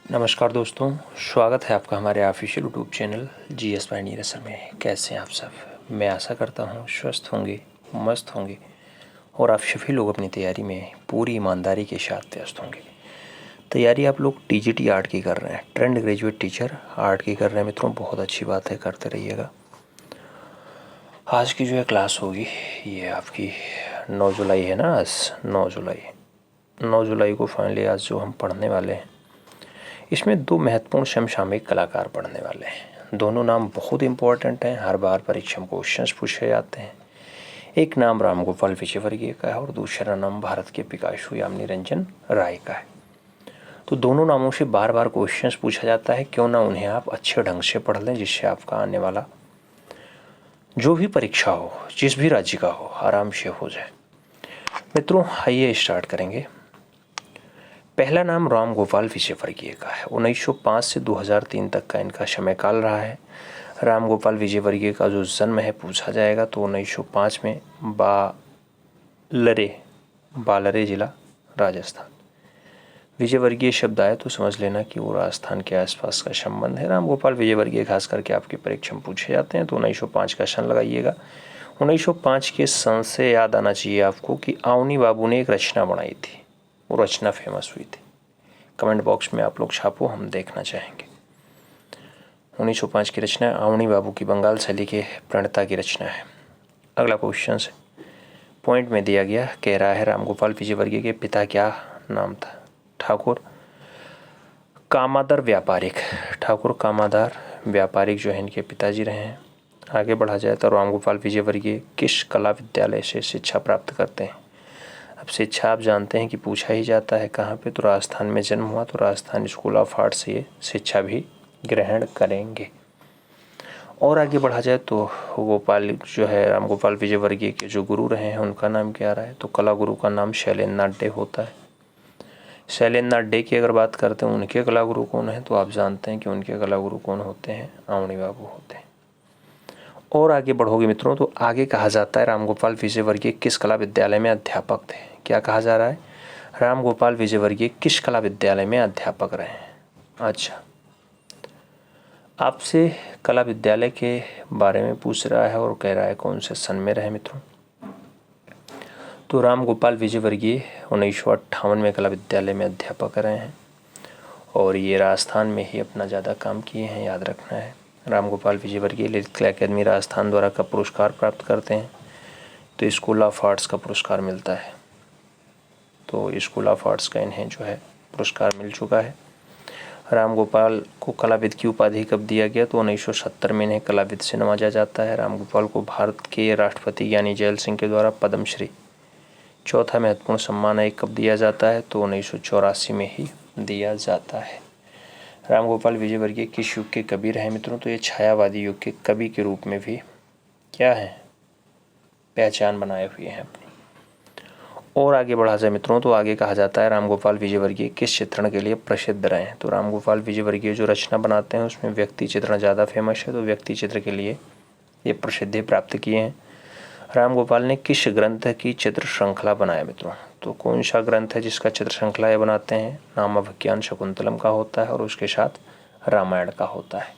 नमस्कार दोस्तों, स्वागत है आपका हमारे official YouTube channel GS Pioneer असर में। कैसे हैं आप सब? मैं आशा करता हूं स्वस्थ होंगे, मस्त होंगे और आप सभी लोग अपनी तैयारी में पूरी ईमानदारी के साथ व्यस्त होंगे। तैयारी आप लोग टीजीटी आर्ट की कर रहे हैं, ट्रेंड ग्रेजुएट टीचर आर्ट की कर रहे हैं मित्रों, बहुत अच्छी बात है, करते रहिएगा। आज की जो है क्लास होगी ये आपकी 9 जुलाई है ना, आज 9 जुलाई को फाइनली आज जो हम पढ़ने वाले हैं इसमें दो महत्वपूर्ण समसामयिक कलाकार पढ़ने वाले हैं। दोनों नाम बहुत इंपॉर्टेंट हैं, हर बार परीक्षा में क्वेश्चंस पूछे जाते हैं। एक नाम राम गोपाल विजयवर्गीय का है और दूसरा नाम भारत के पिकासो यामिनी रंजन राय का है। तो दोनों नामों से बार बार क्वेश्चंस पूछा जाता है, क्यों ना उन्हें आप अच्छे ढंग से पढ़ लें, जिससे आपका आने वाला जो भी परीक्षा हो, जिस भी राज्य का हो, आराम से हो जाए। मित्रों आइए स्टार्ट करेंगे। पहला नाम राम गोपाल विजयवर्गीय का है। 1905 से 2003 तक का इनका समय काल रहा है। राम गोपाल विजयवर्गीय का जो जन्म है पूछा जाएगा तो 1905 में बालरे जिला राजस्थान। विजयवर्गीय शब्द आए तो समझ लेना कि वो राजस्थान के आसपास का संबंध है। राम गोपाल विजयवर्गीय खास करके आपकी परीक्षा में पूछे जाते हैं तो 1905 का सन लगाइएगा। 1905 के सन से याद आना चाहिए आपको कि अवनी बाबू ने एक रचना बनाई थी, वो रचना फेमस हुई थी। कमेंट बॉक्स में आप लोग छापो, हम देखना चाहेंगे। 1905 की रचना अवनी बाबू की बंगाल शैली के प्रणेता की रचना है। अगला क्वेश्चन है, पॉइंट में दिया गया, कह रहा है राम गोपाल विजयवर्गीय के पिता क्या नाम था? ठाकुर कामादर व्यापारिक। ठाकुर कामादर व्यापारिक जो है इनके पिताजी रहे हैं। आगे बढ़ा जाए तो राम गोपाल विजयवर्गीय किस कला विद्यालय से शिक्षा प्राप्त करते हैं? अब शिक्षा आप जानते हैं कि पूछा ही जाता है कहाँ पे, तो राजस्थान में जन्म हुआ तो राजस्थान स्कूल ऑफ आर्ट से ये शिक्षा भी ग्रहण करेंगे। और आगे बढ़ा जाए तो गोपाल जो है राम गोपाल विजयवर्गीय के जो गुरु रहे हैं उनका नाम क्या रहा है? तो कला गुरु का नाम शैलेंद्रनाथ डे होता है। शैलेंद्रनाथ डे की अगर बात करते हैं उनके कला गुरु कौन है, तो आप जानते हैं कि उनके कला गुरु कौन होते हैं? अवनी बाबू होते हैं। और आगे बढ़ोगे मित्रों तो आगे कहा जाता है राम गोपाल विजयवर्गीय किस कला विद्यालय में अध्यापक थे? क्या कहा जा रहा है? राम गोपाल विजयवर्गीय किस कला विद्यालय में अध्यापक रहे हैं? अच्छा, आपसे कला विद्यालय के बारे में पूछ रहा है और कह रहा है कौन से सन में रहे मित्रों। तो राम गोपाल विजयवर्गीय 1958 में कला विद्यालय में अध्यापक रहे हैं और ये राजस्थान में ही अपना ज़्यादा काम किए हैं, याद रखना है। राम गोपाल विजयवर्गीय ललित कला अकेदमी राजस्थान द्वारा का पुरस्कार प्राप्त करते हैं, तो स्कूल ऑफ आर्ट्स का पुरस्कार मिलता है। तो स्कूल ऑफ आर्ट्स का इन्हें जो है पुरस्कार मिल चुका है। राम गोपाल को कलाविद की उपाधि कब दिया गया? तो 1970 में इन्हें कलाविद से नवाजा जाता है। राम गोपाल को भारत के राष्ट्रपति ज्ञानी जैल सिंह के द्वारा पद्मश्री, चौथा महत्वपूर्ण सम्मान है, कब दिया जाता है? तो 1984 में ही दिया जाता है। राम गोपाल विजयवर्गीय किस युग के कवि रहे मित्रों? तो ये छायावादी युग के कवि के रूप में भी क्या है, पहचान बनाए हुए हैं अपनी। और आगे बढ़ा जाए मित्रों तो आगे कहा जाता है राम गोपाल विजयवर्गीय किस चित्रण के लिए प्रसिद्ध रहे हैं? तो राम गोपाल विजयवर्गीय जो रचना बनाते हैं उसमें व्यक्ति चित्रण ज़्यादा फेमस है, तो व्यक्ति चित्र के लिए ये प्रसिद्धि प्राप्त किए हैं। राम गोपाल ने किस ग्रंथ की चित्र श्रृंखला बनाया मित्रों? तो कौन सा ग्रंथ है जिसका चित्र श्रृंखला ये बनाते हैं? नामाभिज्ञान शकुंतलम का होता है और उसके साथ रामायण का होता है।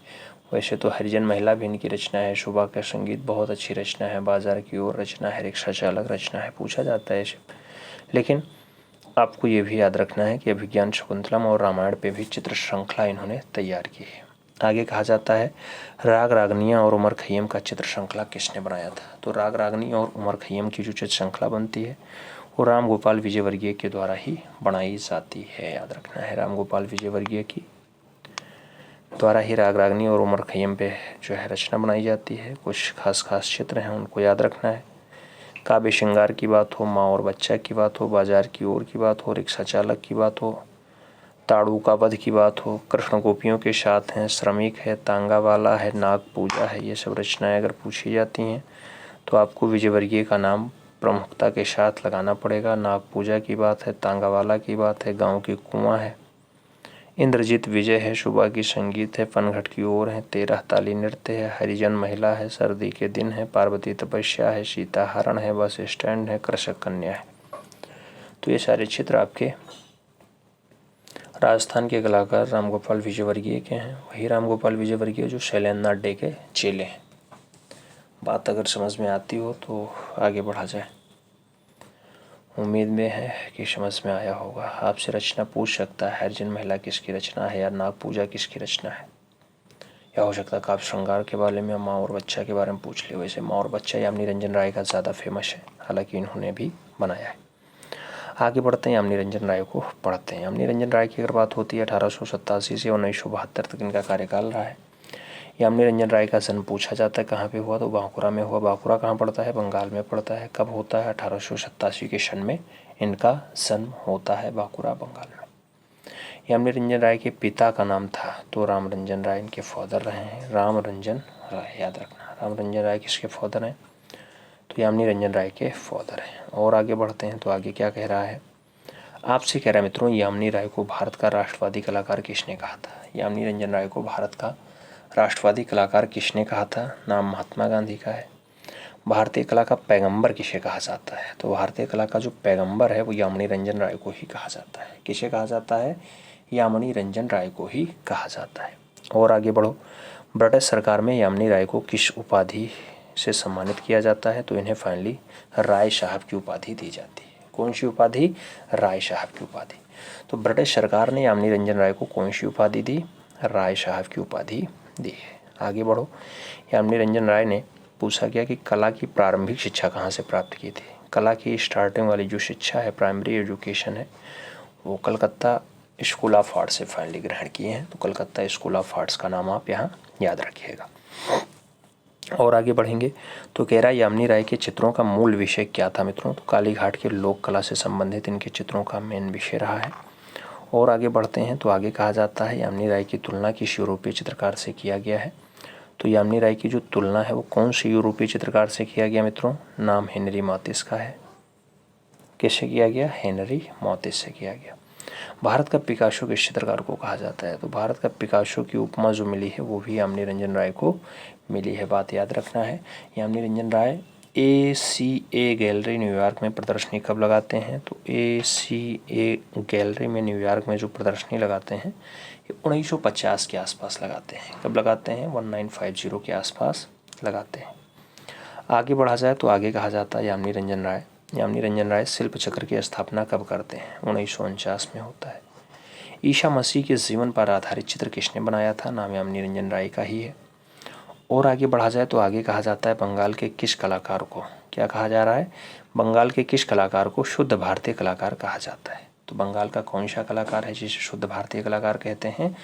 वैसे तो हरिजन महिला भी इनकी रचना है। सुबह का संगीत बहुत अच्छी रचना है। बाजार की ओर रचना है। रिक्शा चालक रचना है। पूछा जाता है ऐसे, लेकिन आपको ये भी याद रखना है कि अभिज्ञान शकुंतलम और रामायण पे भी चित्र श्रृंखला इन्होंने तैयार की है। आगे कहा जाता है राग रागनियाँ और उमर खय्यम का चित्र श्रृंखला किसने बनाया था? तो राग रागनी और उमर खय्यम की जो चित्र श्रृंखला बनती है वो राम गोपाल विजयवर्गीय के द्वारा ही बनाई जाती है, याद रखना है। राम गोपाल विजयवर्गीय की द्वारा ही राग रागनी और उमर खय्यम पे जो है रचना बनाई जाती है। कुछ खास खास चित्र हैं उनको याद रखना है। काव्य श्रृंगार की बात हो, माँ और बच्चा की बात हो, बाजार की ओर की बात हो, रिक्शा चालक की बात हो, ताड़ू का वध की बात हो, कृष्ण गोपियों के साथ हैं, श्रमिक है, तांगा वाला है, नाग पूजा है, ये सब रचनाएं अगर पूछी जाती हैं तो आपको विजयवर्गीय का नाम प्रमुखता के साथ लगाना पड़ेगा। नाग पूजा की बात है, तांगा वाला की बात है, गाँव की कुआं है, इंद्रजीत विजय है, सुबह की संगीत है, पनघट की ओर है, 13 ताली नृत्य है, हरिजन महिला है, सर्दी के दिन है, पार्वती तपस्या है, सीता हरण है, बस स्टैंड है, कृषक कन्या है। तो ये सारे चित्र आपके राजस्थान के कलाकार राम गोपाल विजयवर्गीय के हैं, वही राम गोपाल विजयवर्गीय जो शैलेंद्र नाथ डे के चेले हैं। बात अगर समझ में आती हो तो आगे बढ़ा जाए। उम्मीद में है कि समझ में आया होगा। आपसे रचना पूछ सकता है हरिजन महिला किसकी रचना है, या नाग पूजा किसकी रचना है, या हो सकता है काव्य श्रृंगार के बारे में, माँ और बच्चा के बारे में पूछ ले। वैसे माँ और बच्चा यामिनी रंजन राय का ज़्यादा फेमस है, हालांकि इन्होंने भी बनाया है। आगे बढ़ते हैं, यामिनी रंजन राय को पढ़ते हैं। यामिनी रंजन राय की अगर बात होती है 1887 से 1972 तक इनका कार्यकाल रहा है। यामिनी रंजन राय का जन्म पूछा जाता है कहाँ पे हुआ, तो बांकुरा में हुआ। बांकुरा कहाँ पड़ता है, बंगाल में पड़ता है। कब होता है, 1887 के सन में इनका जन्म होता है बांकुरा, बंगाल में। यामिनी रंजन राय के पिता का नाम था तो राम रंजन राय इनके फादर रहे हैं। राम रंजन राय, याद रखना। राम रंजन राय किसके फादर हैं, तो यामिनी रंजन राय के फादर हैं। और आगे बढ़ते हैं तो आगे क्या कह रहा है, आपसे कह रहा है मित्रों, यामिनी राय को भारत का राष्ट्रवादी कलाकार किसने कहा था। यामिनी रंजन राय को भारत का राष्ट्रवादी कलाकार किसने कहा था, नाम महात्मा गांधी का है। भारतीय कला का पैगंबर किसे कहा जाता है, तो भारतीय कला का जो पैगंबर है वो यामिनी रंजन राय को ही कहा जाता है। किसे कहा जाता है, यामिनी रंजन राय को ही कहा जाता है। और आगे बढ़ो, ब्रिटिश सरकार में यामिनी राय को किस उपाधि से सम्मानित किया जाता है, तो इन्हें फाइनली राय साहब की उपाधि दी जाती है। कौन सी उपाधि, राय साहब की उपाधि। तो ब्रिटिश सरकार ने यामिनी रंजन राय को कौन सी उपाधि दी, राय साहब की उपाधि दी है। आगे बढ़ो, यामिनी रंजन राय ने पूछा गया कि कला की प्रारंभिक शिक्षा कहाँ से प्राप्त की थी। कला की स्टार्टिंग वाली जो शिक्षा है, प्राइमरी एजुकेशन है, वो कलकत्ता स्कूल ऑफ आर्ट्स से फाइनली ग्रहण किए हैं। तो कलकत्ता स्कूल ऑफ आर्ट्स का नाम आप यहाँ याद रखिएगा। और आगे बढ़ेंगे तो कह रहा है यामिनी राय के चित्रों का मूल विषय क्या था मित्रों, तो कालीघाट के लोक कला से संबंधित इनके चित्रों का मेन विषय रहा है। और आगे बढ़ते हैं तो आगे कहा जाता है यामिनी राय की तुलना किस यूरोपीय चित्रकार से किया गया है। तो यामिनी राय की जो तुलना है वो कौन सी यूरोपीय चित्रकार से किया गया मित्रों, नाम हेनरी मॉतिस का है। किससे किया गया, हेनरी मॉतिस से किया गया। भारत का पिकासो किस चित्रकार को कहा जाता है, तो भारत का पिकासो की उपमा जो मिली है वो भी यामिनी रंजन राय को मिली है। बात याद रखना है, यामिनी रंजन राय ACA गैलरी न्यूयॉर्क में प्रदर्शनी कब लगाते हैं, तो ACA गैलरी में न्यूयॉर्क में जो प्रदर्शनी लगाते हैं ये 1950 के आसपास लगाते हैं। कब लगाते हैं, 1950 के आसपास लगाते हैं। आगे बढ़ा जाए तो आगे कहा जाता है यामिनी रंजन राय शिल्प चक्र की स्थापना कब करते हैं, 1949 में होता है। ईसा मसीह के जीवन पर आधारित चित्र किसने बनाया था, नाम यामिनी रंजन राय का ही है। और आगे बढ़ा जाए तो आगे कहा जाता है बंगाल के किस कलाकार को, क्या कहा जा रहा है, बंगाल के किस कलाकार को शुद्ध भारतीय कलाकार कहा जाता है। तो बंगाल का कौन सा कलाकार है जिसे शुद्ध भारतीय कलाकार कहते हैं,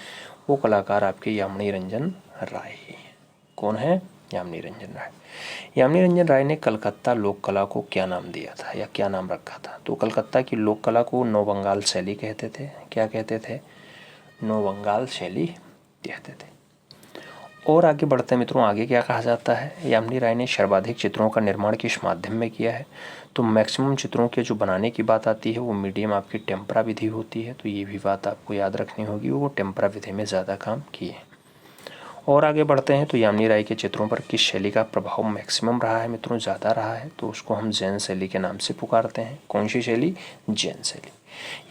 वो कलाकार आपके यामिनी रंजन राय ही है। कौन है, यामिनी रंजन राय। यामिनी रंजन राय ने कलकत्ता लोक कला को क्या नाम दिया था या क्या नाम रखा था, तो कलकत्ता की लोक कला को नव बंगाल शैली कहते थे। क्या कहते थे, नव बंगाल शैली कहते थे। और आगे बढ़ते हैं मित्रों, आगे क्या कहा जाता है, यामिनी राय ने सर्वाधिक चित्रों का निर्माण किस माध्यम में किया है, तो मैक्सिमम चित्रों के जो बनाने की बात आती है वो मीडियम आपकी टेम्परा विधि होती है। तो ये भी बात आपको याद रखनी होगी, वो टेम्परा विधि में ज़्यादा काम किए। और आगे बढ़ते हैं तो यामिनी राय के चित्रों पर किस शैली का प्रभाव मैक्सिमम रहा है मित्रों, ज़्यादा रहा है, तो उसको हम जैन शैली के नाम से पुकारते हैं। कौन सी शैली, जैन शैली।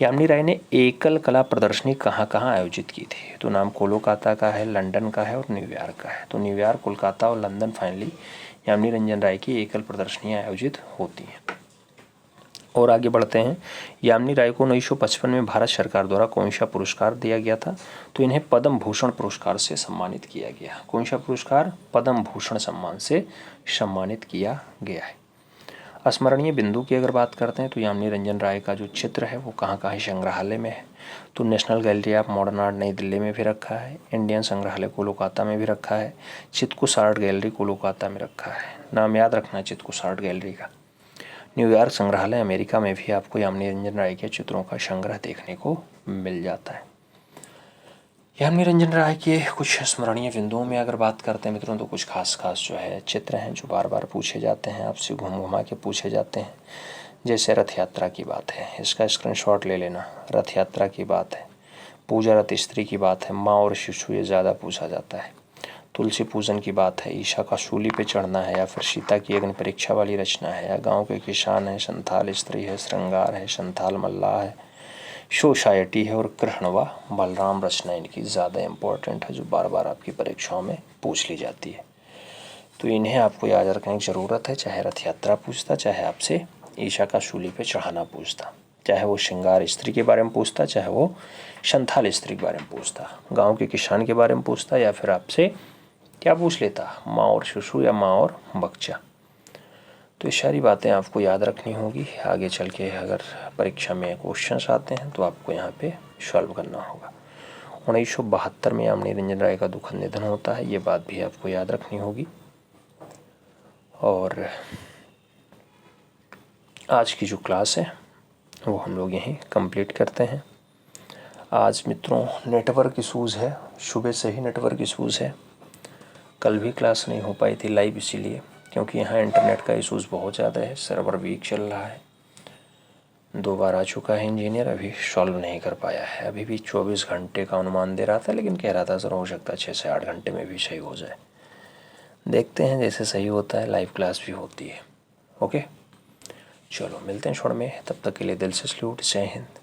यामिनी राय ने एकल कला प्रदर्शनी कहाँ कहाँ आयोजित की थी, तो नाम कोलकाता का है, लंदन का है और न्यूयॉर्क का है। तो न्यूयॉर्क, कोलकाता और लंदन फाइनली यामिनी रंजन राय की एकल प्रदर्शनियाँ आयोजित होती हैं। और आगे बढ़ते हैं, यामिनी राय को 1955 में भारत सरकार द्वारा कौन सा पुरस्कार दिया गया था, तो इन्हें पद्म भूषण पुरस्कार से सम्मानित किया गया। कौन सा पुरस्कार, पद्म भूषण सम्मान से सम्मानित किया गया है। स्मरणीय बिंदु की अगर बात करते हैं तो यामिनी रंजन राय का जो चित्र है वो कहाँ कहाँ संग्रहालय में है, तो national gallery of modern art नई दिल्ली में भी रखा है, इंडियन संग्रहालय कोलकाता में भी रखा है, चित्कुस आर्ट गैलरी कोलकाता में रखा है। नाम याद रखना है चित्कुस आर्ट गैलरी का। न्यूयॉर्क संग्रहालय अमेरिका में भी आपको यामिनी रंजन राय के चित्रों का संग्रह देखने को मिल जाता है। यामिनी रंजन राय के कुछ स्मरणीय बिंदुओं में अगर बात करते हैं मित्रों, तो कुछ खास जो है चित्र हैं जो बार बार पूछे जाते हैं, आपसे घूम घुमा के पूछे जाते हैं। जैसे रथ यात्रा की बात है, इसका स्क्रीनशॉट ले लेना। रथ यात्रा की बात है, पूजा रथ स्त्री की बात है, माँ और शिशु ये ज़्यादा पूछा जाता है। तुलसी पूजन की बात है, ईशा का सूली पे चढ़ना है, या फिर सीता की अग्नि परीक्षा वाली रचना है, या गाँव के किसान है, संथाल स्त्री है, श्रृंगार है, संथाल मल्लाह है, सोसाइटी है और कृष्णवा बलराम रचना इनकी ज़्यादा इम्पोर्टेंट है, जो बार बार आपकी परीक्षाओं में पूछ ली जाती है। तो इन्हें आपको याद रखने की ज़रूरत है, चाहे रथ यात्रा पूछता, चाहे आपसे ईशा का सूली पे चढ़ाना पूछता, चाहे वो श्रृंगार स्त्री के बारे में पूछता, चाहे वो संथाल स्त्री के बारे में पूछता, गांव के किसान के बारे में पूछता, या फिर आपसे क्या पूछ लेता, माँ और शिशु या माँ और बच्चा। तो ये सारी बातें आपको याद रखनी होगी। आगे चल के अगर परीक्षा में क्वेश्चंस आते हैं तो आपको यहाँ पे सॉल्व करना होगा। 1972 में यामिनी रंजन राय का दुखद निधन होता है, ये बात भी आपको याद रखनी होगी। और आज की जो क्लास है वो हम लोग यहीं कंप्लीट करते हैं। आज मित्रों नेटवर्क इशूज़ है, सुबह से ही नेटवर्क इशूज़ है। कल भी क्लास नहीं हो पाई थी लाइव, इसीलिए क्योंकि यहाँ इंटरनेट का इशूज़ बहुत ज़्यादा है, सर्वर वीक चल रहा है। 2 बार आ चुका है इंजीनियर, अभी सॉल्व नहीं कर पाया है। अभी भी 24 घंटे का अनुमान दे रहा था, लेकिन कह रहा था सर हो सकता है 6 से 8 घंटे में भी सही हो जाए। देखते हैं, जैसे सही होता है लाइव क्लास भी होती है। ओके, चलो मिलते हैं छोड़ में, तब तक के लिए दिल से सैल्यूट, जय हिंद।